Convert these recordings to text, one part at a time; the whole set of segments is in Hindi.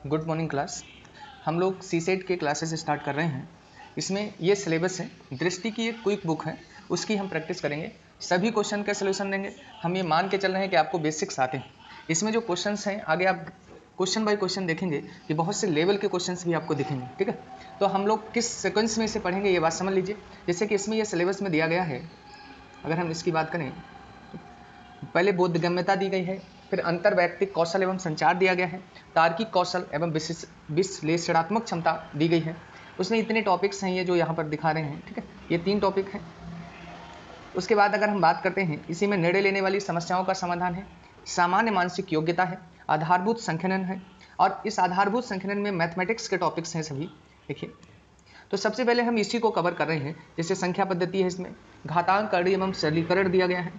Good morning class. हम लोग सीसेट के क्लासेस स्टार्ट कर रहे हैं। इसमें ये सिलेबस है, दृष्टि की एक क्विक बुक है, उसकी हम प्रैक्टिस करेंगे। सभी क्वेश्चन का सलूशन देंगे। हम ये मान के चल रहे हैं कि आपको बेसिक्स आते हैं। इसमें जो क्वेश्चंस हैं आगे आप क्वेश्चन बाय क्वेश्चन देखेंगे कि बहुत से लेवल के क्वेश्चंस भी आपको दिखेंगे। ठीक है, तो हम लोग किस सीक्वेंस में इसे पढ़ेंगे ये बात समझ लीजिए। जैसे कि इसमें ये सिलेबस में दिया गया है, अगर हम इसकी बात करें तो पहले बोधगम्यता दी गई है, फिर अंतर वैयक्तिक कौशल एवं संचार दिया गया है, तार्किक कौशल एवं विश्लेषणात्मक क्षमता दी गई है। उसमें इतने टॉपिक्स हैं ये जो यहाँ पर दिखा रहे हैं। ठीक है, ये 3 टॉपिक हैं। उसके बाद अगर हम बात करते हैं, इसी में निर्णय लेने वाली समस्याओं का समाधान है, सामान्य मानसिक योग्यता है, आधारभूत संख्यानन है, और इस आधारभूत संख्यानन में मैथमेटिक्स के टॉपिक्स हैं सभी। देखिए, तो सबसे पहले हम इसी को कवर कर रहे हैं। जैसे संख्या पद्धति है, इसमें घातांक कर्ण एवं सरलीकरण दिया गया है,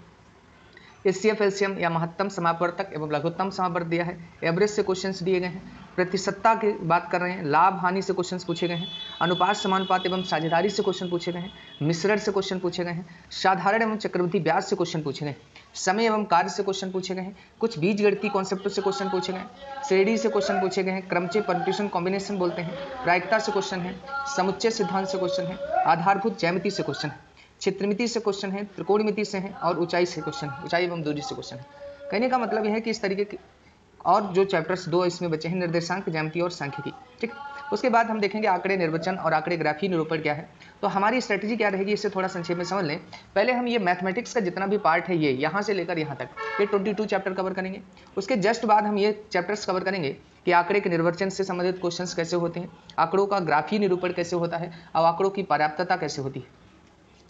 एचसीएफ एलसीएम या महत्तम समापवर्तक एवं लघुत्तम समापवर्तक दिया है, एवरेज से क्वेश्चंस दिए गए हैं, प्रतिशतता की बात कर रहे हैं, लाभ हानि से क्वेश्चंस पूछे गए हैं, अनुपात समानुपात एवं साझेदारी से क्वेश्चन पूछे गए हैं, मिश्रण से क्वेश्चन पूछे गए हैं, साधारण एवं चक्रवृद्धि ब्याज से क्वेश्चन पूछे गए, समय एवं कार्य से क्वेश्चन पूछे गए हैं, कुछ बीजगणितीय कॉन्सेप्टों से क्वेश्चन पूछे गए, श्रेणी से क्वेश्चन पूछे गए हैं, क्रमचय परम्यूटेशन कॉम्बिनेशन बोलते हैं, प्रायिकता से क्वेश्चन है, समुच्चय सिद्धांत से क्वेश्चन है, आधारभूत ज्यामिति से क्वेश्चन है, क्षेत्रमिति से क्वेश्चन है, त्रिकोणमिति से है, और ऊंचाई से क्वेश्चन है, ऊंचाई एवं दूरी से क्वेश्चन है। कहने का मतलब यह है कि इस तरीके के और जो चैप्टर्स 2 इसमें बचे हैं, निर्देशांक, ज्यामिति और सांख्यिकी। ठीक, उसके बाद हम देखेंगे आंकड़े निर्वचन और आंकड़े ग्राफी निरूपण क्या है। तो हमारी स्ट्रेटजी क्या रहेगी, इससे थोड़ा संक्षेप में समझ लें। पहले हम ये मैथमेटिक्स का जितना भी पार्ट है, ये यहाँ से लेकर यहाँ तक, ये 22 चैप्टर कवर करेंगे। उसके जस्ट बाद हम ये चैप्टर्स कवर करेंगे कि आंकड़े के निर्वचन से संबंधित क्वेश्चंस कैसे होते हैं, आंकड़ों का ग्राफी निरूपण कैसे होता है, और आंकड़ों की पर्याप्तता कैसे होती है।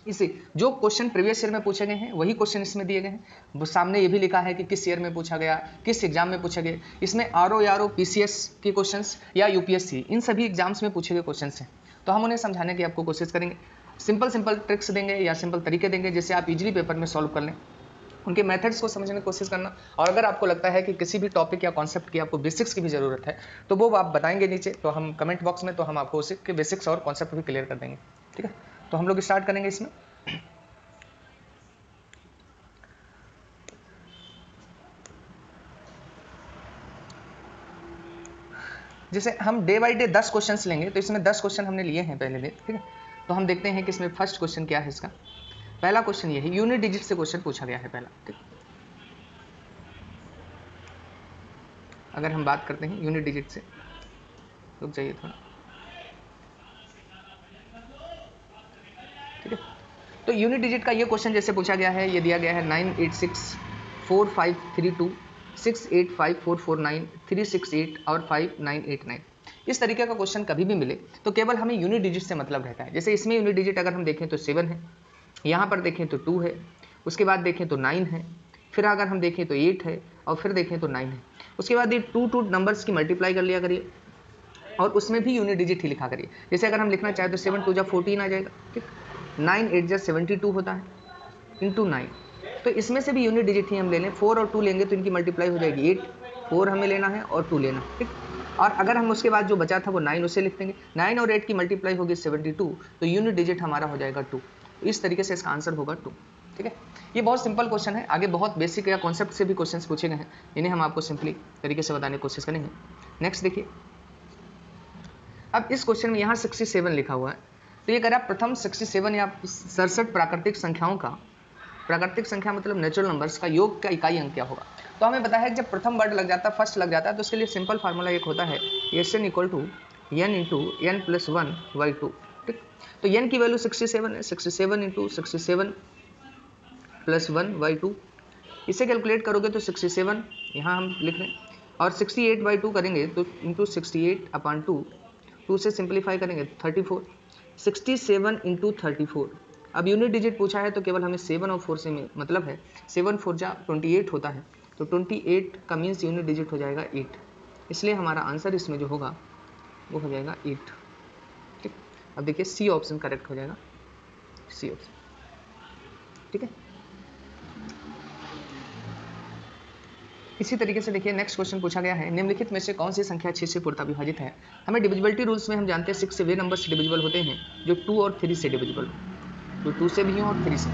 इसे जो क्वेश्चन प्रीवियस ईयर में पूछे गए हैं वही क्वेश्चन इसमें दिए गए हैं। सामने ये भी लिखा है कि किस ईयर में पूछा गया, किस एग्जाम में पूछा गया। इसमें आरओ यारो पीसीएस के क्वेश्चंस या यूपीएससी, इन सभी एग्जाम्स में पूछे गए क्वेश्चंस हैं। तो हम उन्हें समझाने की आपको कोशिश करेंगे। सिंपल ट्रिक्स देंगे या सिंपल तरीके देंगे जिससे आप इजीली पेपर में सॉल्व कर लें। उनके मेथड्स को समझने की कोशिश करना। और अगर आपको लगता है कि किसी भी टॉपिक या कॉन्सेप्ट की आपको बेसिक्स की भी ज़रूरत है तो वो आप बताएंगे नीचे, तो हम कमेंट बॉक्स में, तो हम आपको उसके बेसिक्स और कॉन्सेप्ट भी क्लियर कर देंगे। ठीक है, तो हम लोग स्टार्ट करेंगे इसमें। जैसे हम डे बाई डे 10 क्वेश्चंस लेंगे, तो इसमें 10 क्वेश्चन हमने लिए हैं पहले दिन। ठीक है, तो हम देखते हैं कि इसमें फर्स्ट क्वेश्चन क्या है। इसका पहला क्वेश्चन ये है, यूनिट डिजिट से क्वेश्चन पूछा गया है पहला। ठीक, अगर हम बात करते हैं यूनिट डिजिट से, रुक जाइए थोड़ा। ठीक है, तो यूनिट डिजिट का ये क्वेश्चन जैसे पूछा गया है, ये दिया गया है 9864532685449368 और 5989। इस तरीके का क्वेश्चन कभी भी मिले तो केवल हमें यूनिट डिजिट से मतलब रहता है। जैसे इसमें यूनिट डिजिट अगर हम देखें तो 7 है, यहाँ पर देखें तो 2 है, उसके बाद देखें तो 9 है, फिर अगर हम देखें तो 8 है, और फिर देखें तो 9 है। उसके बाद ये 2 नंबर्स की मल्टीप्लाई कर लिया करिए और उसमें भी यूनिट डिजिट ही लिखा करिए। जैसे अगर हम लिखना चाहें तो 7 2 जा 14 आ जाएगा। ठीक, 9 8 जा 72 होता है, इंटू 9। तो इसमें से भी यूनिट डिजिट ही हम ले लें। 4 और 2 लेंगे तो इनकी मल्टीप्लाई हो जाएगी 8। 4 हमें लेना है और 2 लेना। ठीक, और अगर हम उसके बाद जो बचा था वो 9 उसे लिख देंगे। 9 और 8 की मल्टीप्लाई होगी 72, तो यूनिट डिजिट हमारा हो जाएगा 2। इस तरीके से इसका आंसर होगा 2। ठीक है, ये बहुत सिंपल क्वेश्चन है। आगे बहुत बेसिक या कॉन्सेप्ट से भी क्वेश्चन पूछे गए हैं, इन्हें हम आपको सिंपली तरीके से बताने की कोशिश करेंगे। नेक्स्ट देखिए, अब इस क्वेश्चन में यहाँ 67 लिखा हुआ है, तो ये कह रहा है प्रथम 67 या 67 प्राकृतिक संख्याओं का, प्राकृतिक संख्या मतलब नेचुरल नंबर्स का योग का इकाई अंक क्या होगा। तो हमें पता है कि जब प्रथम वर्ड लग जाता है, फर्स्ट लग जाता है, तो उसके लिए सिंपल फार्मूला एक होता है, Sn equal to n into n plus 1/2। ठीक, तो n की वैल्यू 67 है, 67 इंटू 67 प्लस 1/2। इसे कैलकुलेट करोगे तो 67 यहाँ हम लिख रहे हैं, और 68/2 करेंगे तो इंटू 68/2, 2 से सिंप्लीफाई करेंगे 34। 67 इंटू 34। अब यूनिट डिजिट पूछा है तो केवल हमें 7 और 4 से मतलब है। 7 4 जा 28 होता है, तो 28 का मीन्स यूनिट डिजिट हो जाएगा 8। इसलिए हमारा आंसर इसमें जो होगा वो हो जाएगा 8। ठीक, अब देखिए सी ऑप्शन करेक्ट हो जाएगा, सी ऑप्शन। ठीक है, इसी तरीके से देखिए नेक्स्ट क्वेश्चन पूछा गया है, निम्नलिखित में से कौन सी संख्या 6 से पूर्णतः विभाजित है। हमें डिविजिबिलिटी रूल्स में हम जानते हैं 6 से वे नंबर से डिविजिबल होते हैं जो 2 और 3 से डिविजिबल हो, जो 2 से भी हो और 3 से।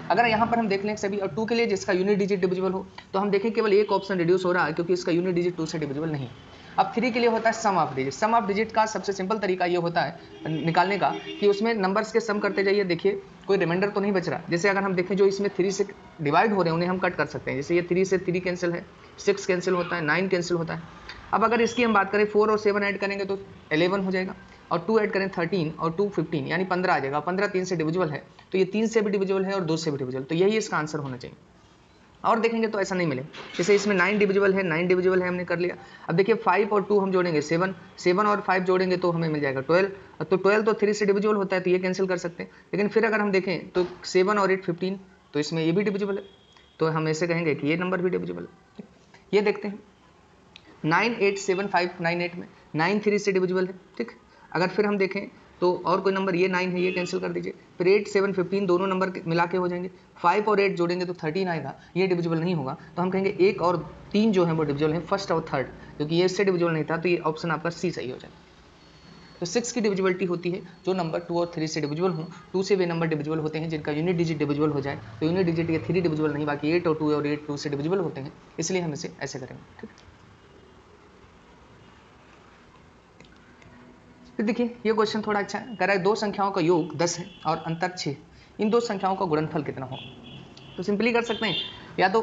अगर यहाँ पर हम देख लें सभी, और 2 के लिए जिसका यूनिट डिजिट डिविजिबल हो, तो हम देखें केवल एक ऑप्शन रिड्यूस हो रहा है क्योंकि इसका यूनिट डिजिट 2 से डिविजिबल नहीं है। अब 3 के लिए होता है sum of digit. Sum of digit का सबसे सिंपल तरीका ये होता है निकालने का कि उसमें नंबर्स के सम करते जाइए, देखिए कोई रिमाइंडर तो नहीं बच रहा। जैसे अगर हम देखें जो इसमें 3 से डिवाइड हो रहे हैं उन्हें हम कट कर सकते हैं। जैसे ये 3 से 3 कैंसिल है, 6 कैंसिल होता है, 9 कैंसिल होता है। अब अगर इसकी हम बात करें 4 और 7 ऐड करेंगे तो 11 हो जाएगा, और 2 ऐड करें 13 और 2 15 यानी 15 आ जाएगा। 15 3 से डिविजिबल है, तो ये 3 से भी डिविजिबल है और 2 से भी डिविजिबल, तो यही इसका आंसर होना चाहिए। और देखेंगे तो ऐसा नहीं मिले, जैसे इसमें 9 डिविजिबल है, 9 डिविजिबल है हमने कर लिया। अब देखिए 5 और 2 हम जोड़ेंगे 7, 7 और 5 जोड़ेंगे तो हमें मिल जाएगा 12, तो 12 तो 3 से डिविजिबल होता है तो ये कैंसिल कर सकते हैं। लेकिन फिर अगर हम देखें तो 7 और 8 15, तो इसमें ये भी डिविजिबल है, तो हम ऐसे कहेंगे कि ये नंबर भी डिविजिबल है। ये देखते हैं 9875898 में 9 3 से डिविजिबल है, ठीक। अगर फिर हम देखें तो और कोई नंबर, ये 9 है, ये कैंसिल कर दीजिए, फिर 8 7 15 दोनों नंबर मिला के हो जाएंगे। 5 और 8 जोड़ेंगे तो 13 आएगा, ये डिविजिबल नहीं होगा, तो हम कहेंगे 1 और 3 जो है वो डिविजिबल है, फर्स्ट और थर्ड, क्योंकि ये इससे डिविजिबल नहीं था, तो ये ऑप्शन आपका सी सही हो जाएगा। तो 6 की डिविजिबिलिटी होती है जो नंबर 2 और 3 से डिविजिबल हों। 2 से वे नंबर डिविजिबल होते हैं जिनका यूनिट डिजिट डिविजिबल हो जाए, तो यूनिट डिजिट ये 3 डिविजिबल नहीं, बाकी 8 और 2 और 8 2 से डिविजिबल होते हैं, इसलिए हम इसे ऐसे करेंगे, ठीक। फिर देखिए ये क्वेश्चन थोड़ा अच्छा है, कह रहा है दो संख्याओं का योग 10 है और अंतर 6, इन दो संख्याओं का गुणनफल कितना हो। तो सिंपली कर सकते हैं, या तो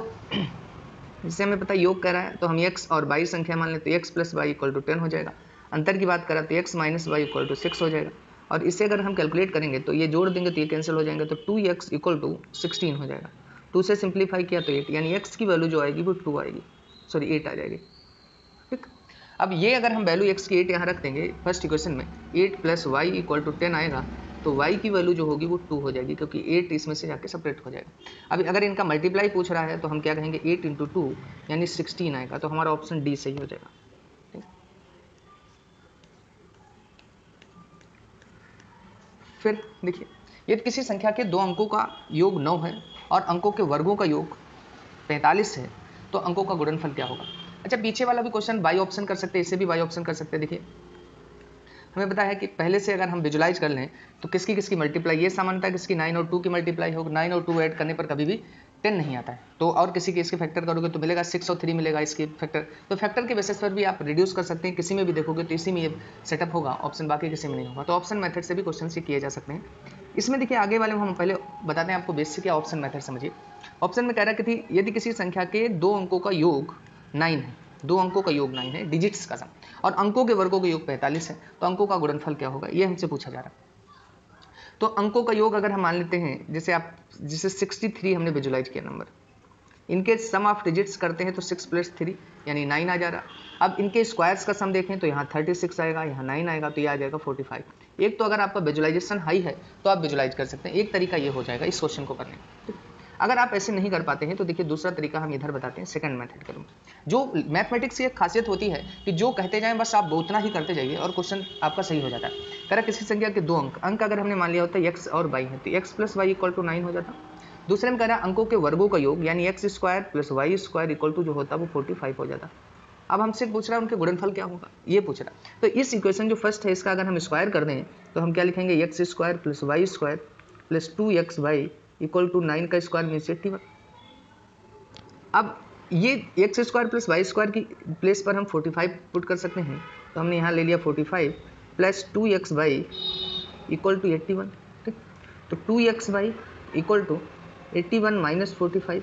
जिससे हमें पता है योग कह रहा है तो हम x और y संख्या मान लेते हैं, x plus y equal to 10 हो जाएगा। अंतर की बात करा तो x minus y equal to 6 हो जाएगा, और इससे अगर हम कैलकुलेट करेंगे तो ये जोड़ देंगे तो ये कैंसिल हो जाएंगे, तो 2x इक्वल टू 16 हो जाएगा। 2 से सिंप्लीफाई किया तो 8, यानी x की वैल्यू जो आएगी वो 2 आएगी, सॉरी 8 आ जाएगी, ठीक। अब ये अगर हम वैल्यू x की 8 यहाँ रख देंगे फर्स्ट इक्वेशन में, 8 प्लस वाई इक्वल टू 10 आएगा, तो y की वैल्यू जो होगी वो 2 हो जाएगी, क्योंकि 8 इसमें से जाके सेपरेट हो जाएगा। अब अगर इनका मल्टीप्लाई पूछ रहा है तो हम क्या कहेंगे, 8 इंटू 2 यानी 16 आएगा, तो हमारा ऑप्शन डी सही हो जाएगा। फिर देखिए यदि किसी संख्या के दो अंकों का योग 9 है और अंकों के वर्गों का योग 45 है, तो अंकों का गुणनफल क्या होगा। अच्छा, पीछे वाला भी क्वेश्चन बाई ऑप्शन कर सकते हैं, इसे भी बाई ऑप्शन कर सकते हैं। देखिए हमें पता है कि पहले से अगर हम विजुलाइज कर लें तो किसकी किसकी मल्टीप्लाई, ये सामान्यता किसकी 9 और 2 की मल्टीप्लाई होगी। 9 और 2 ऐड करने पर कभी भी 10 नहीं आता है, तो और किसी के इसके फैक्टर करोगे तो मिलेगा 6 और 3 मिलेगा इसके फैक्टर, तो फैक्टर के बेसिस पर भी आप रिड्यूस कर सकते हैं। किसी में भी देखोगे तो इसी में ये सेटअप होगा ऑप्शन, बाकी किसी में नहीं होगा, तो ऑप्शन मेथड से भी क्वेश्चन से किए जा सकते हैं। इसमें देखिए आगे वाले में हम पहले बताते हैं आपको बेसिक क्या ऑप्शन मेथड समझिए। ऑप्शन में कह रहा है कि यदि किसी संख्या के दो अंकों का योग 9 है, दो अंकों का योग 9 है डिजिट्स का सम, और अंकों के वर्गों का योग 45 है, तो अंकों का गुणनफल क्या होगा, ये हमसे पूछा जा रहा है। तो अंकों का योग अगर हम मान लेते हैं, जैसे 63 हमने विजुलाइज किया नंबर, इनके सम ऑफ डिजिट्स करते हैं तो 6 प्लस 3 यानी 9 आ जा रहा। अब इनके स्क्वायर्स का सम देखें तो यहाँ 36 आएगा, यहाँ 9 आएगा, तो ये आ जाएगा 45। एक तो अगर आपका विजुलाइजेशन हाई है तो आप विजुलाइज कर सकते हैं, एक तरीका ये हो जाएगा इस क्वेश्चन को करने का। अगर आप ऐसे नहीं कर पाते हैं तो देखिए दूसरा तरीका हम इधर बताते हैं, सेकंड मेथड करूँ। जो मैथमेटिक्स की एक खासियत होती है कि जो कहते जाएं बस आप उतना ही करते जाइए और क्वेश्चन आपका सही हो जाता है। कह किसी संख्या के दो अंक अगर हमने मान लिया होता है x और y है, तो x plus y equal to 9 हो जाता। दूसरे में कह रहा है अंकों के वर्गों का योग यानी x square plus y square equal to जो होता है वो 45 हो जाता। अब हमसे पूछ रहा है उनके गुणनफल क्या होगा, ये पूछ रहा है। तो इस इक्वेशन जो फर्स्ट है इसका अगर हम स्क्वायर कर दें तो हम क्या लिखेंगे, x square plus y square plus 2xy equal to 9 का स्क्वायर मीन्स 81। अब ये x square plus y square की प्लेस पर हम 45 पुट कर सकते हैं, तो हमने यहाँ ले लिया 45 प्लस 2xy इक्वल टू 81, ठीक। तो 2xy इक्वल टू 81 माइनस 45,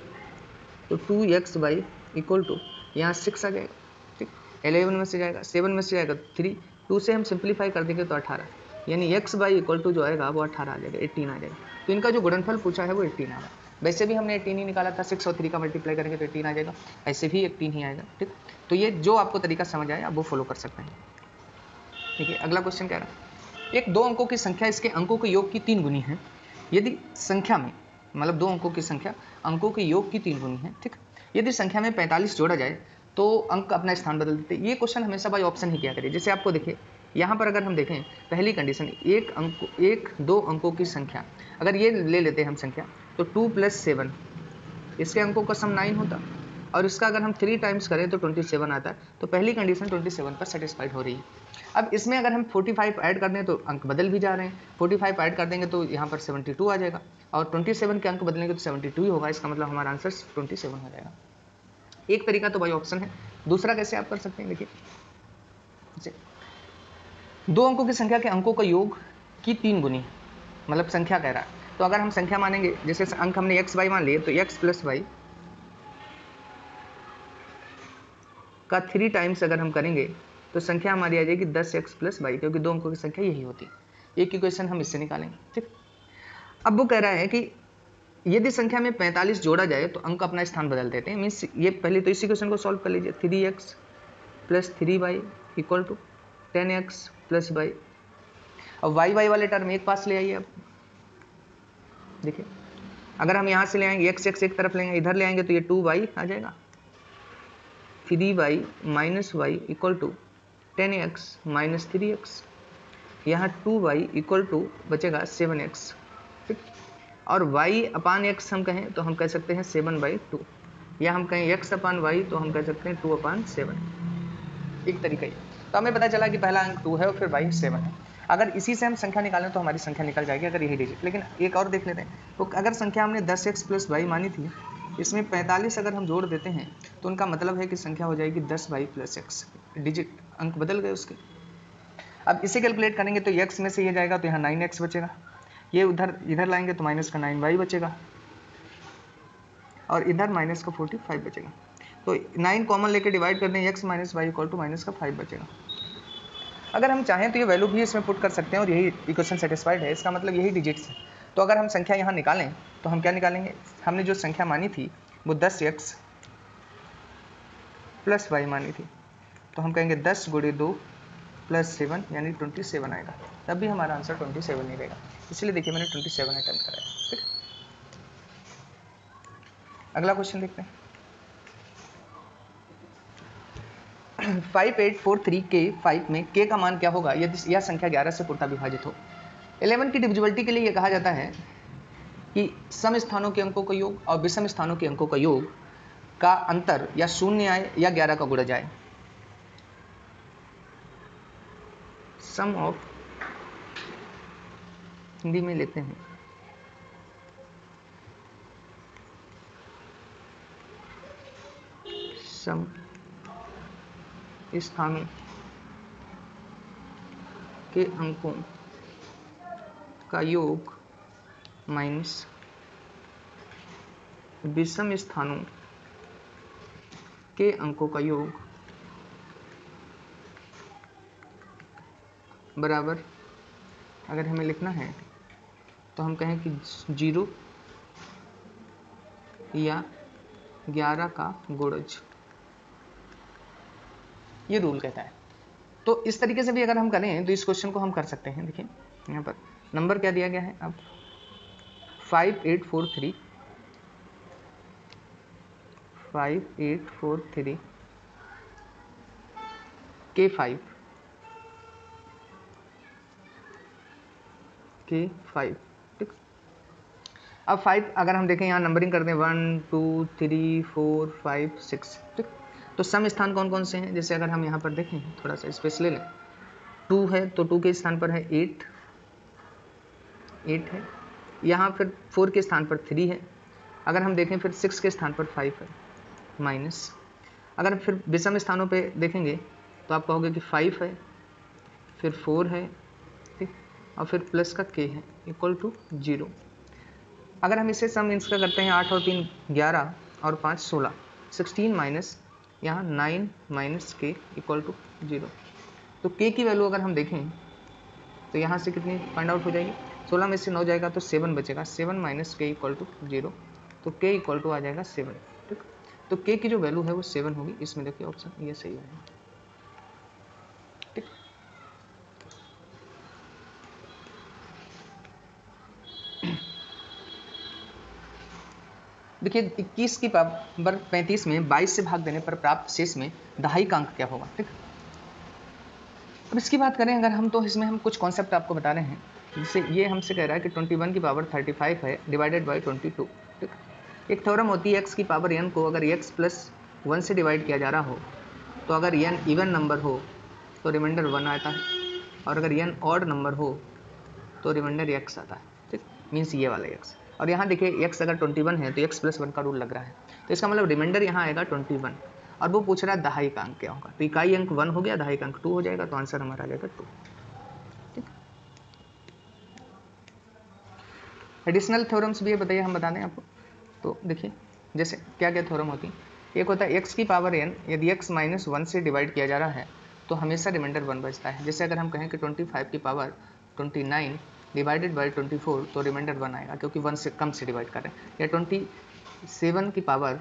तो 2xy इक्वल टू यहाँ 6 आ जाएगा, ठीक। 11 में से जाएगा, 7 में से जाएगा 3, 2 से हम सिंप्लीफाई कर देंगे तो 18, यानी xy इक्वल टू जो आएगा वो 18 आ जाएगा, 18 आ जाएगा। तो इनका जो गुणनफल पूछा है वो 18 आ रहा है। वैसे भी हमने 18 ही निकाला था, 6 और 3 का मल्टीप्लाई करेंगे तो 18 आ जाएगा, ऐसे भी 18 ही आएगा, ठीक। तो ये जो आपको तरीका समझ आए आप वो फॉलो कर सकते हैं। देखिए अगला क्वेश्चन कह रहा है एक दो अंकों की संख्या इसके अंकों के योग की 3 गुनी है, यदि संख्या में मतलब दो अंकों की संख्या अंकों के योग की 3 गुनी है, ठीक। यदि संख्या में 45 जोड़ा जाए तो अंक अपना स्थान बदल देते। ये क्वेश्चन हमेशा बाई ऑप्शन ही किया करिए। जैसे आपको देखिए यहाँ पर अगर हम देखें पहली कंडीशन एक दो अंकों की संख्या, अगर ये ले लेते हैं हम संख्या तो 2 प्लस 7 इसके अंकों का सम 9 होता, और इसका अगर हम 3 टाइम्स करें तो 27 आता है। तो पहली कंडीशन 27 पर सेटिस्फाइड हो रही है। अब इसमें अगर हम 45 ऐड कर दें तो अंक बदल भी जा रहे हैं, 45 ऐड कर देंगे तो यहाँ पर 72 आ जाएगा, और 27 के अंक बदलेंगे तो 72 ही होगा, इसका मतलब हमारा आंसर 27 हो जाएगा। एक तरीका तो भाई ऑप्शन है, दूसरा कैसे आप कर सकते हैं देखिए। जैसे 2 अंकों की संख्या के अंकों का योग की 3 गुनी, मतलब संख्या कह रहा है। तो अगर हम संख्या मानेंगे, जैसे अंक हमने x y मान लिए, तो x प्लस वाई का 3 टाइम्स अगर हम करेंगे तो संख्या हमारी आ जाएगी 10x प्लस वाई, क्योंकि 2 अंकों की संख्या यही होती है। एक इक्वेशन हम इससे निकालेंगे, ठीक। अब वो कह रहा है कि यदि संख्या में 45 जोड़ा जाए तो अंक अपना स्थान बदल देते हैं। मीन्स ये पहले तो इस इक्वेशन को सॉल्व कर लीजिए। 3x plus 3y equal to 10x plus y. अब वाई वाई वाले टर्म एक पास ले आइए। अब देखिए, अगर हम यहाँ से ले आएंगे x एक तरफ लेंगे, इधर ले आएंगे तो ये 2y आ जाएगा। 3y minus y equal to 10x minus 3x। यहाँ 2y इक्वल टू बचेगा 7x, ठीक। और y अपान x हम कहें तो हम कह सकते हैं 7/2, या हम कहें x अपान y तो हम कह सकते हैं 2/7। एक तरीका ये। तो हमें पता चला कि पहला अंक 2 है और फिर y 7 है। अगर इसी से हम संख्या निकालें तो हमारी संख्या निकल जाएगी, अगर यही डिजिट। लेकिन एक और देख लेते हैं। तो अगर संख्या हमने 10x प्लस वाई मानी थी, इसमें 45 अगर हम जोड़ देते हैं तो उनका मतलब है कि संख्या हो जाएगी 10y प्लस x। डिजिट अंक बदल गए उसके। अब इसे कैलकुलेट करेंगे तो x में से ये जाएगा तो यहाँ 9x बचेगा, ये इधर लाएंगे तो माइनस का 9y बचेगा, और इधर माइनस का 45 बचेगा। तो 9 कॉमन लेके डिवाइड कर दें, x minus y equal to minus का 5 बचेगा। अगर हम चाहें तो ये वैल्यू भी इसमें पुट कर सकते हैं और यही इक्वेशन सेटिस्फाइड है। इसका मतलब यही डिजिट्स है। तो अगर हम संख्या यहाँ निकालें तो हम क्या निकालेंगे, हमने जो संख्या मानी थी वो 10x प्लस वाई मानी थी, तो हम कहेंगे 10 गुणे 2 प्लस 7 यानी 27 आएगा। तब भी हमारा आंसर 27 नहीं रहेगा, इसलिए देखिए मैंने 27 अटेम्प्ट कराया, ठीक। अगला क्वेश्चन देखते हैं। 5843 के 5 में k का मान क्या होगा यदि यह संख्या 11 से पूर्णतः विभाजित हो। 11 की डिविजिबिलिटी के लिए यह कहा जाता है कि सम स्थानों के अंकों का योग और विषम स्थानों के अंकों का योग का अंतर या 0 आए या 11 का गुणा जाए। सम ऑफ, हिंदी में लेते हैं, सम स्थानों के अंकों का योग माइनस विषम स्थानों के अंकों का योग बराबर, अगर हमें लिखना है तो हम कहें कि 0 या 11 का गुणज, ये रूल कहता है। तो इस तरीके से भी अगर हम करें तो इस क्वेश्चन को हम कर सकते हैं। देखिए यहाँ पर नंबर क्या दिया गया है, अब 5843 के 5, ठीक। अब 5 अगर हम देखें यहाँ नंबरिंग कर दें 1 2 3 4 5 6, ठीक। तो सम स्थान कौन कौन से हैं, जैसे अगर हम यहाँ पर देखें थोड़ा सा स्पेस ले लें, 2 है तो 2 के स्थान पर है 8 है, यहाँ फिर 4 के स्थान पर 3 है, अगर हम देखें फिर 6 के स्थान पर 5 है माइनस। अगर फिर विषम स्थानों पे देखेंगे तो आप कहोगे कि 5 है, फिर 4 है, ठीक, और फिर प्लस का k है इक्वल टू 0। अगर हम इसे सम इसका करते हैं 8 और 3 11 और 5 16, 16 माइनस यहाँ 9 माइनस k इक्वल टू 0। तो k की वैल्यू अगर हम देखें तो यहाँ से कितनी फाइंड आउट हो जाएगी, 16 में से 9 जाएगा तो 7 बचेगा, 7 माइनस k इक्वल टू 0, तो k इक्वल टू आ जाएगा 7, ठीक। तो k की जो वैल्यू है वो 7 होगी। इसमें देखिए ऑप्शन ये सही होगा, ठीक। देखिए 21 की पावर 35 में 22 से भाग देने पर प्राप्त शेष में दहाई का अंक क्या होगा, ठीक। अब इसकी बात करें अगर हम, तो इसमें हम कुछ कॉन्सेप्ट आपको बता रहे हैं। जैसे ये हमसे कह रहा है कि 21 की पावर 35 है डिवाइडेड बाई 22, ठीक। एक थ्योरम होती है x की पावर n को अगर x प्लस 1 से डिवाइड किया जा रहा हो तो अगर n इवन नंबर हो तो रिमाइंडर 1 आता है, और अगर n ऑड नंबर हो तो रिमाइंडर x आता है, ठीक। मीन्स ये वाला x। और यहाँ देखिए x अगर 21 है तो x प्लस 1 का रूल लग रहा है, तो इसका मतलब रिमाइंडर यहाँ आएगा 21, और वो पूछ रहा है दहाई का अंक क्या होगा, तो इकाई अंक 1 हो गया, दहाई का अंक 2 हो जाएगा, तो आंसर हमारा आ जाएगा 2। ठीक, एडिशनल थ्योरम्स भी है, बताइए हम बता दें आपको। तो देखिए जैसे क्या क्या थ्योरम होती है, एक होता है x की पावर n यदि x माइनस 1 से डिवाइड किया जा रहा है तो हमेशा रिमाइंडर 1 बचता है। जैसे अगर हम कहें कि 25 की पावर 29 डिवाइडेड बाई 24 तो रिमाइंडर 1 आएगा, क्योंकि 1 से कम से डिवाइड कर रहे हैं। या 27 की पावर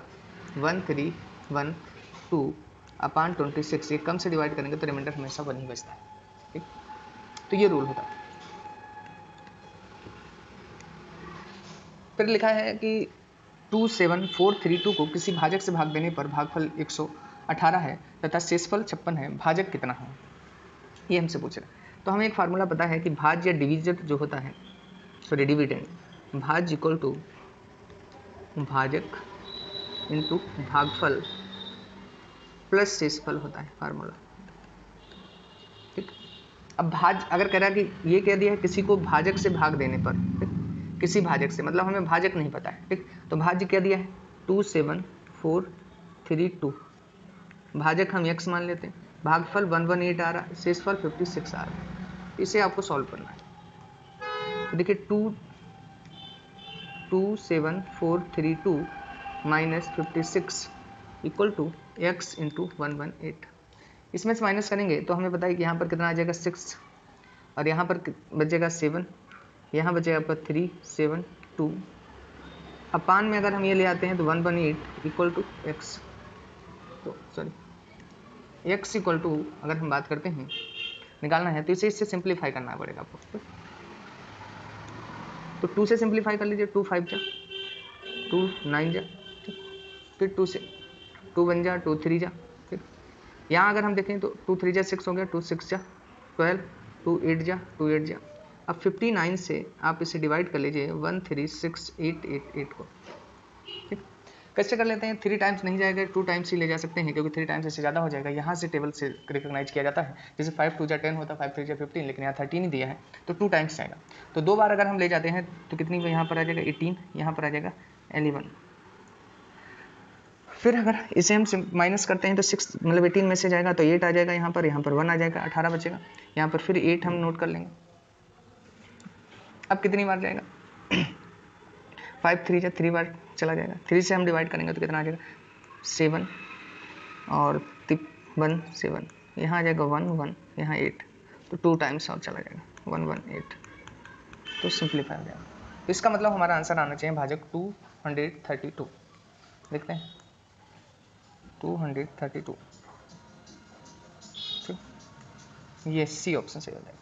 1312 अपान 26 ये कम से डिवाइड करेंगे तो रिमाइंडर हमेशा 1 ही बचता है। ठीक, तो ये रूल होता है। फिर लिखा है कि 27432 को किसी भाजक से भाग देने पर भागफल 118 है तथा शेषफल 56 है, भाजक कितना है, ये हमसे पूछ रहा है। तो हमें एक फार्मूला पता है कि भाज्य या डिविजन जो होता है, सॉरी डिविडेंड, भाज्य इक्वल टू भाजक इनटू भागफल प्लस शेषफल होता है फार्मूला। ठीक, अब भाज अगर कह रहा है कि ये कह दिया है किसी को भाजक से भाग देने पर, ठीक, किसी भाजक से, मतलब हमें भाजक नहीं पता है। ठीक, तो भाज्य क्या दिया है 27432, भाजक हम x मान लेते हैं, भागफल 118 आ रहा है, शेषफल 56 आ रहा है, इसे आपको सॉल्व करना है। तो देखिए 27432 minus 56 equal to x into 118, इसमें से माइनस करेंगे तो हमें पता है कि यहाँ पर कितना आ जाएगा 6 और यहाँ पर बचेगा 7, यहाँ बचेगा आपका 372, अपान में अगर हम ये ले आते हैं तो 118 इक्वल टू एक्स, तो सॉरी x इक्वल टू अगर हम बात करते हैं निकालना है तो इसे इससे सिंप्लीफाई करना पड़ेगा आपको। तो 2 से सिंप्लीफाई कर लीजिए, 2 5 जा 2 9 जा, फिर 2 से 2 1 जा 2 3 जा, फिर यहाँ अगर हम देखें तो 2 3 जा 6 हो गया, 2 6 जा 12, 2 8 जा 2 8 जा। अब 59 से आप इसे डिवाइड कर लीजिए 136888 को। ठीक, कैसे कर लेते हैं, 3 टाइम्स नहीं जाएगा, 2 टाइम्स ही ले जा सकते हैं, क्योंकि 3 टाइम्स से ज़्यादा हो जाएगा। यहाँ से टेबल से रिकॉग्नाइज किया जाता है, जैसे 5 2 जा 10 होता है, 5 3 जा 15, लेकिन यहाँ 13 ही दिया है तो 2 टाइम्स जाएगा। तो 2 बार अगर हम ले जाते हैं तो कितनी यहाँ पर आ जाएगा 18, यहाँ पर आ जाएगा 11। फिर अगर इसे हम माइनस करते हैं तो 6 मतलब 18 में से जाएगा तो 8 आ जाएगा, यहाँ पर 1 आ जाएगा, 18 बचेगा, यहाँ पर फिर 8 हम नोट कर लेंगे। अब कितनी बार जाएगा 5 3 जा 3 बार चला जाएगा, 3 से हम डिवाइड करेंगे तो कितना आ जाएगा 7 और 1 7, यहाँ आ जाएगा 1 1, यहाँ 8, तो 2 टाइम्स और चला जाएगा 1 1 8, तो सिंप्लीफाई हो जाएगा। तो इसका मतलब हमारा आंसर आना चाहिए भाजक 232, देखते हैं 232। ठीक, ये सी ऑप्शन सही हो जाएगा।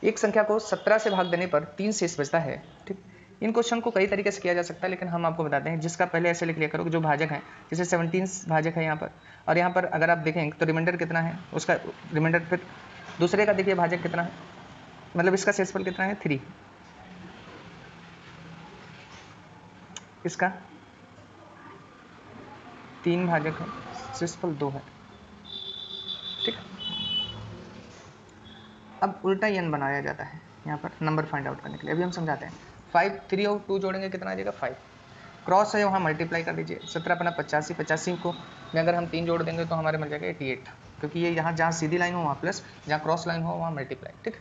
एक संख्या को 17 से भाग देने पर 3 शेष बचता है। ठीक, इन क्वेश्चन को कई तरीके से किया जा सकता है, लेकिन हम आपको बताते हैं जिसका पहले ऐसे लिख लिया करो कि जो भाजक है, जैसे 17 भाजक है यहाँ पर, और यहाँ पर अगर आप देखें तो रिमाइंडर कितना है उसका, रिमाइंडर फिर दूसरे का देखिए भाजक कितना है, मतलब इसका शेषफल कितना है 3, इसका 3 भाजक है, शेषफल 2 है। ठीक, अब उल्टा n बनाया जाता है यहाँ पर नंबर फाइंड आउट करने के लिए, अभी हम समझाते हैं। 5 3 और 2 जोड़ेंगे कितना आ जाएगा 5, क्रॉस है वहाँ मल्टीप्लाई कर दीजिए, 17 अपना 85, 85 को में अगर हम 3 जोड़ देंगे तो हमारे मिल जाएगा 88, क्योंकि ये यहाँ जहाँ सीधी लाइन हो वहाँ प्लस, जहाँ क्रॉस लाइन हो वहाँ मल्टीप्लाई। ठीक,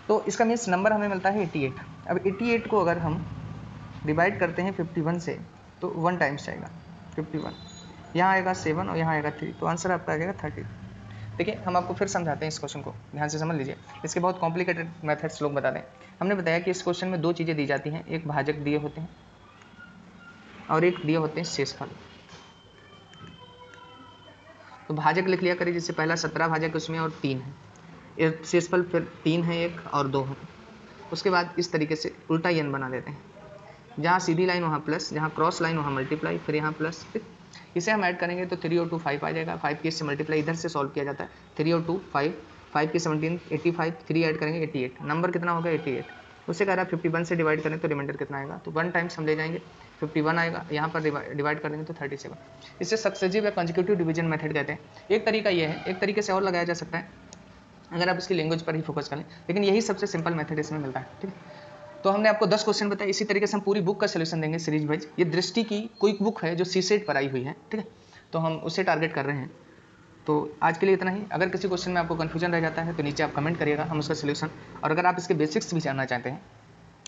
तो इसका मीन्स नंबर हमें मिलता है 88। अब 88 को अगर हम डिवाइड करते हैं 51 से तो 1 टाइम्स जाएगा 51, यहाँ आएगा 7 और यहाँ आएगा 3, तो आंसर आपका आ जाएगा 30। देखिए हम आपको फिर समझाते हैं इस क्वेश्चन को, ध्यान से समझ लीजिए, इसके बहुत कॉम्प्लिकेटेड मेथड्स लोग बता दें। हमने बताया कि इस क्वेश्चन में 2 चीज़ें दी जाती हैं, एक भाजक दिए होते हैं और एक दिए होते हैं शेषफल। तो भाजक लिख लिया करिए, जैसे पहला 17 भाजक उसमें और 3 है, शेषफल फिर 3 है एक और 2 है। उसके बाद इस तरीके से उल्टा n बना देते हैं, जहाँ सीधी लाइन वहाँ प्लस, जहाँ क्रॉस लाइन वहाँ मल्टीप्लाई, फिर यहाँ प्लस। ठीक, इसे हम ऐड करेंगे तो 3 और 2 5 आ जाएगा, 5 की इससे मल्टीप्लाई इधर से सॉल्व किया जाता है, 3 और 2 5, 5 की 17 85, 3 ऐड करेंगे 88, नंबर कितना होगा 88। उसे कह रहा है 51 से डिवाइड करें तो रिमाइंडर कितना आएगा, तो 1 टाइम्स हम ले जाएंगे 51 आएगा, यहाँ पर डिवाइड कर देंगे तो 37। इसे सक्सेसिव या कंसेक्यूटिव डिवीजन मेथड कहते हैं। एक तरीका ये है, एक तरीके से और लगाया जा सकता है अगर आप इसकी लैंग्वेज पर ही फोकस करें, लेकिन यही सबसे सिंपल मेथड इसमें मिलता है। ठीक है, तो हमने आपको 10 क्वेश्चन बताए, इसी तरीके से हम पूरी बुक का सोल्यूशन देंगे सीरीज वाइज। ये दृष्टि की क्विक बुक है जो सीसेट पर आई हुई है, ठीक है, तो हम उसे टारगेट कर रहे हैं। तो आज के लिए इतना ही। अगर किसी क्वेश्चन में आपको कन्फ्यूजन रह जाता है तो नीचे आप कमेंट करिएगा, हम उसका सोल्यूशन, और अगर आप इसके बेसिक्स भी जानना चाहते हैं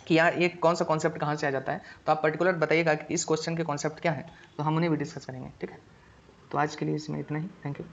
कि यार ये कौन सा कॉन्सेप्ट कहाँ से आ जाता है, तो आप पर्टिकुलर बताइएगा कि इस क्वेश्चन के कॉन्सेप्ट क्या है, तो हम उन्हें भी डिस्कस करेंगे, ठीक है। तो आज के लिए इसमें इतना ही। Thank you.